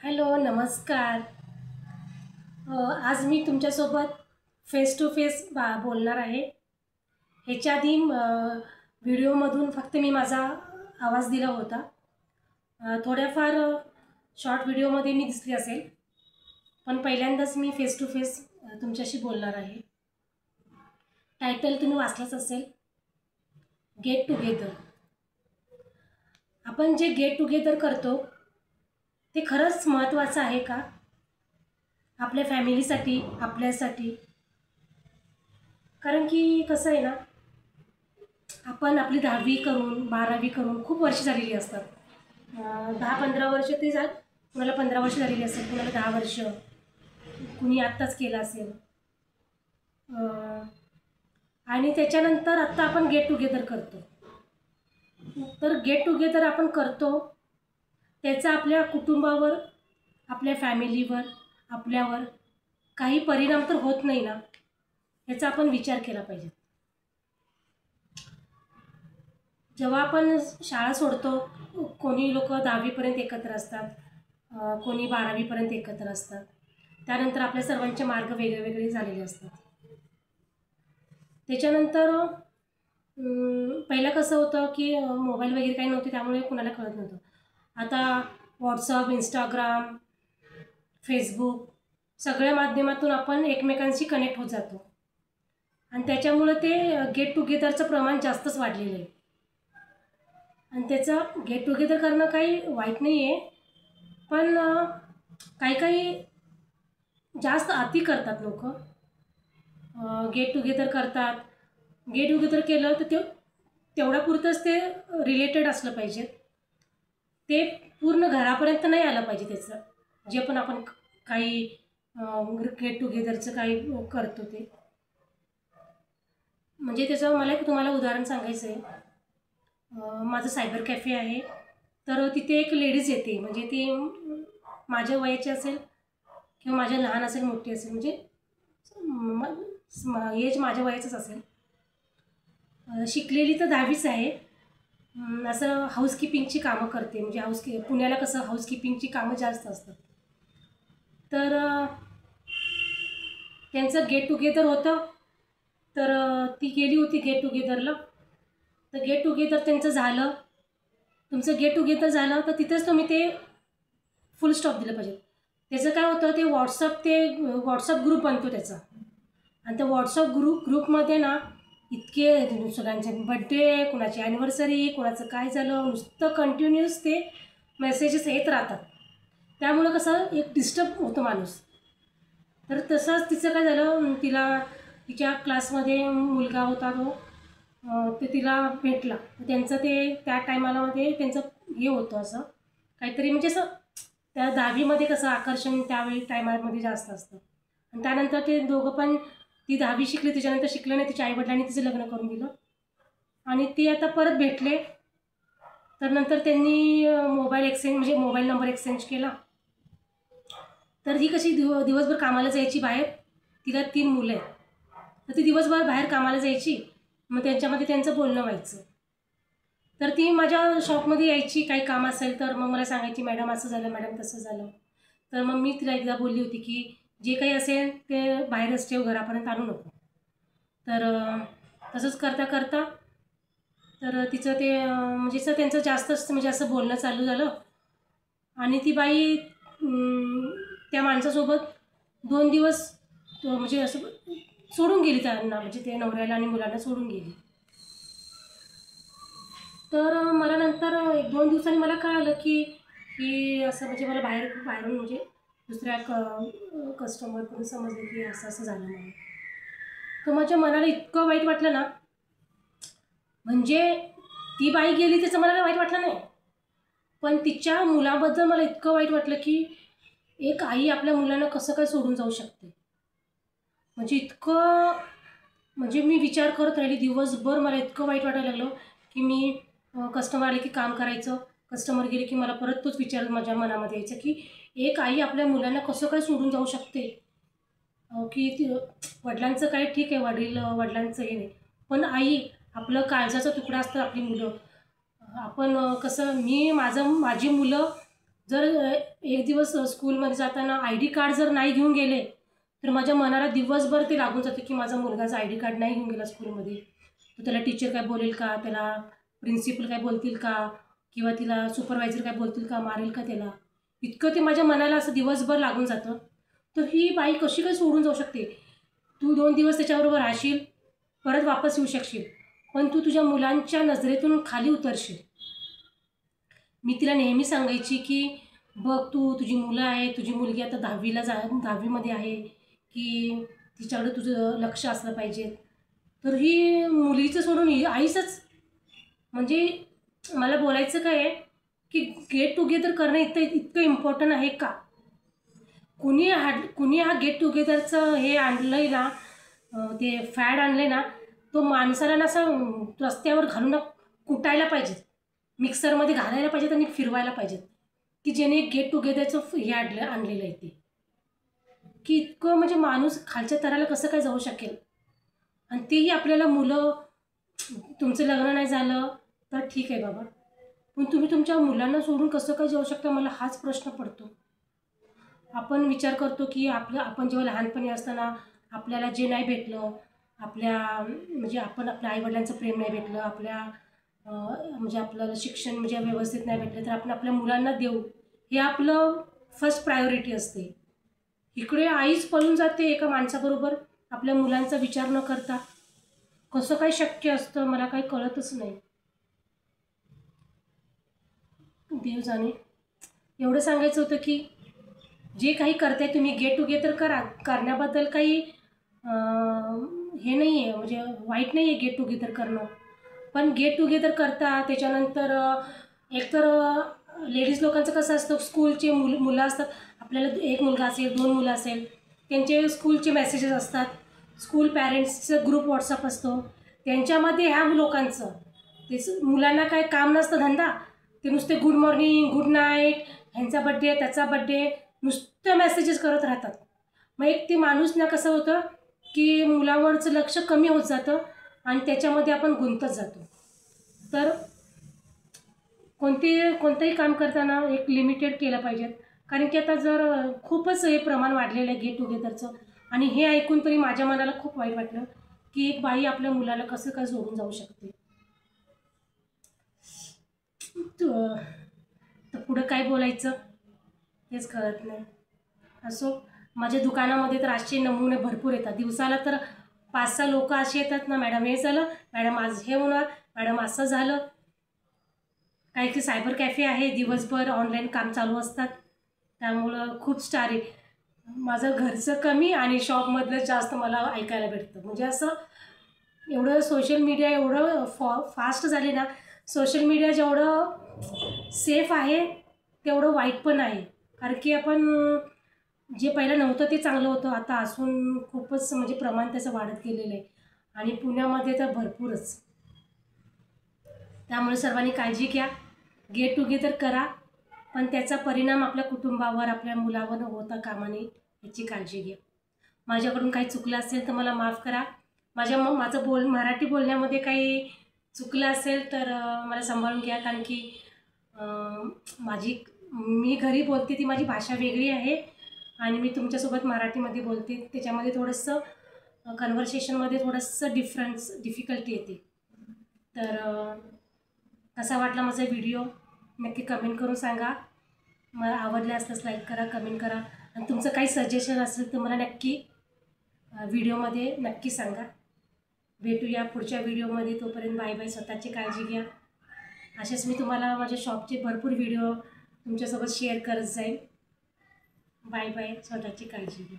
Hello, नमस्कार. आज मी तुमच्यासोबत फेस टू फेस बोलणार आहे. ह्याच्या आधी व्हिडिओमधून फक्त मी माझा आवाज दिला होता. थोड्याफार शॉर्ट व्हिडिओमध्ये मी दिसली असेल, पण पहिल्यांदाच मी फेस टू फेस तुमच्याशी बोलणार आहे. टायटल तुम्ही वाचलंच असेल, गेट टुगेदर. आपण जे गेट टुगेदर करतो ते खरंच महत्त्वाचं आहे का आपल्या फॅमिलीसाठी, आपल्यासाठी? कारण की कसं आहे ना, आपण आपली 10वी करून 12वी करून खूप वर्ष झालेली असतात. 10-15 वर्ष ते कुणाला 15 वर्ष झालेली असेल, कुणाला 10 वर्ष, कुणी आत्ताच केलं असेल. आणि त्याच्यानंतर आत्ता आपण गेट टुगेदर करतो. तर गेट टुगेदर आपण करतो त्याचा आपल्या कुटुंबावर, आपल्या फॅमिलीवर, आपल्यावर काही परिणाम तर होत नाही ना, याचा आपण विचार केला पाहिजे. जेव्हा आपण शाळा सोडतो, कोणी लोक 10वीपर्यंत एकत्र असतात, कोणी 12वीपर्यंत एकत्र असतात. त्यानंतर आपल्या सर्वांचे मार्ग वेगळे झालेले असतात. त्याच्यानंतर पहिलं कसं होतं की मोबाईल वगैरे काही नव्हते, त्यामुळे कुणाला कळत नव्हतं. आता व्हॉट्सअप, इंस्टाग्राम, फेसबुक सगळ्या माध्यमातून आपण एकमेकांशी कनेक्ट होत जातो आणि त्याच्यामुळं ते गेट टुगेदरचं प्रमाण जास्तच वाढलेलं आहे. आणि त्याचं गेट टुगेदर करणं काही वाईट नाही आहे, पण काही जास्त अति करतात लोक. गेट टुगेदर करतात. गेट टुगेदर केलं तर तेवढ्यापुरतंच ते रिलेटेड असलं पाहिजे. ते पूर्ण घरापर्यंत नाही आलं पाहिजे. त्याचं जे पण आपण काही गेट टुगेदरचं काही करतो ते, म्हणजे त्याचं मला एक तुम्हाला उदाहरण सांगायचं आहे. माझं सायबर कॅफे आहे, तर तिथे एक लेडीज येते, म्हणजे ती माझ्या वयाची असेल किंवा माझ्या लहान असेल, मोठी असेल, म्हणजे एज माझ्या वयाचंच असेल. शिकलेली तर 10वीच आहे. असं हाऊसकीपिंगची कामं करते, म्हणजे पुण्याला कसं हाऊसकीपिंगची कामं जास्त असतात. तर त्यांचं गेट टुगेदर होतं, तर ती गेली होती गेट टुगेदरला. तर गेट टुगेदर त्यांचं झालं. तुमचं गेट टुगेदर झालं तर तिथंच तुम्ही ते फुल स्टॉप दिलं पाहिजे. त्याचं काय होतं, ते व्हॉट्सअप ग्रुप बनतो त्याचा, आणि त्या व्हॉट्सअप ग्रुपमध्ये ना इतके सगळ्यांचे बड्डे, कुणाची ॲनिव्हर्सरी, कुणाचं काय झालं, नुसतं कंटिन्यूस ते मेसेजेस येत राहतात. त्यामुळं कसं एक डिस्टर्ब होतो माणूस. तर तसंच तिचं काय झालं, तिच्या क्लासमध्ये मुलगा होता, ते तिला भेटला. त्यांचं ते त्या टायमालामध्ये त्यांचं हे होतं असं काहीतरी, म्हणजे असं त्या 10वीमध्ये कसं आकर्षण त्यावेळी टायमामध्ये जास्त असतं. आणि त्यानंतर ते दोघं पण, ती 10वी शिकली, त्याच्यानंतर शिकलं नाही. तिच्या आईवडिलांनी तिचं लग्न करून दिलं आणि ती आता परत भेटले. तर नंतर त्यांनी म्हणजे मोबाईल नंबर एक्सचेंज केला. तर ही कशी दिवसभर कामाला जायची बाहेर, तिला 3 मुलं आहेत. तर ती दिवसभर बाहेर कामाला जायची, मग त्यांच्यामध्ये त्यांचं बोलणं व्हायचं. तर ती माझ्या शॉपमध्ये यायची, काही काम असेल तर मग मला सांगायची, मॅडम असं झालं, मॅडम तसं झालं. तर मग मी तिला एकदा बोलली होती की जे काही असेल ते बाहेरच ठेव, घरापर्यंत आणू नको. तर तसंच करता करता तर तिचं ते म्हणजे त्यांचं जास्तच म्हणजे असं बोलणं चालू झालं. आणि ती बाई त्या माणसासोबत 2 दिवस म्हणजे असं सोडून गेली त्यांना, म्हणजे ते नवऱ्याला आणि मुलांना सोडून गेली. तर मला नंतर 1-2 दिवसांनी मला कळालं की असं, म्हणजे मला बाहेरून म्हणजे दुसऱ्या कस्टमरकडून समजलं की असं असं झालं म्हणून. तर माझ्या मनाला इतकं वाईट वाटलं ना, म्हणजे ती बाई गेली त्याचं मला काही वाईट वाटलं नाही, पण तिच्या मुलाबद्दल मला इतकं वाईट वाटलं की एक आई आपल्या मुलांना कसं काय सोडून जाऊ शकते. म्हणजे इतकं, म्हणजे मी विचार करत राहिली दिवसभर. मला इतकं वाईट वाटायला लागलं की मी कस्टमर आले की काम करायचं, कस्टमर गेले की मला परत तोच विचार माझ्या मनामध्ये यायचा की एक आई आपल्या मुलांना कसं काय सोडून जाऊ शकते. की वडिलांचं काय ठीक आहे, वडिलांचं हे नाही, पण आई आपलं काळजाचा तुकडा असतं आपली मुलं. आपण कसं, माझी मुलं जर एक दिवस स्कूलमध्ये जाताना आय डी कार्ड जर नाही घेऊन गेले तर माझ्या मनाला दिवसभर ते लागून जाते की माझा मुलगाचा आय डी कार्ड नाही घेऊन गेला स्कूलमध्ये, तर त्याला टीचर काय बोलेल का, त्याला प्रिन्सिपल काय बोलतील का, किंवा तिला सुपरवायझर काय बोलतील का, मारेल का त्याला. इतकं ते माझ्या मनाला असं दिवसभर लागून जातं. तर ही बाई कशी काय सोडून जाऊ शकते. तू 2 दिवस त्याच्याबरोबर राहशील, परत वापस येऊ शकशील, पण तू तुझ्या मुलांच्या नजरेतून खाली उतरशील. मी तिला नेहमी सांगायची की बघ, तुझी मुलं आहे, तुझी मुलगी आता 10वीमध्ये आहे, की तिच्याकडे तुझं लक्ष असलं पाहिजे. तर ही मुलीचं सोडून ही आईचंच, म्हणजे मला बोलायचं काय आहे की गेट टुगेदर करणं इतकं इम्पॉर्टंट आहे का. कुणी हा गेट टुगेदरचं हे आणलं आहे ना, ते फॅड आणलं आहे ना, तो माणसाला ना असं रस्त्यावर घालून कुटायला पाहिजे, मिक्सरमध्ये घालायला पाहिजेत आणि फिरवायला पाहिजेत, की ज्याने गेट टुगेदरचं हे आणलेलं आहे ते, की इतकं म्हणजे माणूस खालच्या तराला कसं काय जाऊ शकेल. आणि तेही आपल्याला मुलं, तुमचं लग्न नाही झालं तर ठीक आहे बाबा, पण तुम्ही तुमच्या मुलांना सोडून कसं काय जाऊ शकता, मला हाच प्रश्न पडतो. आपण विचार करतो की आपण जेव्हा लहानपणी असताना आपल्याला जे नाही भेटलं, म्हणजे आपण आपल्या आईवडिलांचं प्रेम नाही भेटलं, म्हणजे आपल्याला शिक्षण म्हणजे व्यवस्थित नाही भेटलं, तर आपण आपल्या मुलांना देऊ, हे आपलं फर्स्ट प्रायोरिटी असते. इकडे आईच पळून जाते एका माणसाबरोबर आपल्या मुलांचा विचार न करता. कसं काय शक्य असतं, मला काही कळतच नाही. देव जाणे. एवढं सांगायचं होतं की जे काही करताय तुम्ही गेट टुगेदर करण्याबद्दल काही हे नाही आहे, म्हणजे वाईट नाही आहे गेट टुगेदर करणं. पण गेट टुगेदर करता त्याच्यानंतर एकतर लेडीज लोकांचं कसं असतं, स्कूलचे मुलं असतात, आपल्याला 1 मुलगा असेल 2 मुलं असेल, त्यांचे स्कूलचे मेसेजेस असतात, स्कूल पॅरेंट्सचं ग्रुप व्हॉट्सअप असतो, त्यांच्यामध्ये ह्या लोकांचं ते मुलांना काय काम नसतं, धंदा, ते नुसते गुड मॉर्निंग, गुड नाईट, ह्यांचा बड्डे, त्याचा बड्डे, नुसतं मेसेजेस करत राहतात. मग एक ते माणूस ना कसं होतं की मुलावरचं लक्ष कमी होत जातं आणि त्याच्यामध्ये आपण गुंतत जातो. तर कोणतंही काम करताना एक लिमिटेड केलं पाहिजे, कारण की आता जर खूपच हे प्रमाण वाढलेलं आहे गेट टुगेदरचं. आणि हे ऐकून तरी माझ्या मनाला खूप वाईट वाटलं की एक बाई आपल्या मुलाला कसं काय सोडून जाऊ शकते. तर पुढं काय बोलायचं तेच कळत नाही. असो, माझ्या दुकानामध्ये तर असे नमुने भरपूर येतात. दिवसाला तर 5-6 लोक असे येतात ना, मॅडम हे झालं, मॅडम आज हे होणार, मॅडम असं झालं. काही की सायबर कॅफे आहे, दिवसभर ऑनलाईन काम चालू असतात, त्यामुळं खूप स्टार आहे. माझं घरचं कमी आणि शॉपमधलं जास्त मला ऐकायला भेटतं. म्हणजे असं एवढं सोशल मीडिया एवढं फास्ट झाले ना, सोशल मीडिया जेवढं सेफ आहे तेवढं वाईट पण आहे. कारण की आपण जे पहिलं नव्हतं ते चांगलं होतं, आता असून खूपच म्हणजे प्रमाण त्याचं वाढत गेलेलं आहे आणि पुण्यामध्ये तर भरपूरच. त्यामुळे सर्वांनी काळजी घ्या, गेट टुगेदर करा, पण त्याचा परिणाम आपल्या कुटुंबावर, आपल्या मुलावर होता कामा नये याची काळजी घ्या. माझ्याकडून काही चुकलं असेल तर मला माफ करा. माझं मराठी बोलण्यामध्ये काही चुकलं असेल तर मला सांभाळून घ्या, कारण की मी घरी बोलते ती माझी भाषा वेगळी आहे आणि मी तुमच्यासोबत मराठीमध्ये बोलते, त्याच्यामध्ये थोडंसं कन्व्हर्सेशनमध्ये थोडंसं डिफिकल्टी येते. तर कसा वाटला माझा व्हिडिओ नक्की कमेंट करून सांगा. मला आवडलं असल्यास लाईक करा, कमेंट करा आणि तुमचं काही सजेशन असेल तर मला नक्की व्हिडिओमध्ये नक्की सांगा. भेटूया पुढच्या व्हिडिओमध्ये. तोपर्यंत बाय बाय. स्वतःची काळजी घ्या. असेच मी तुम्हाला माझ्या शॉपचे भरपूर व्हिडिओ तुमच्यासोबत शेअर करत जाईल. Bye bye. स्वतःची काळजी घ्या.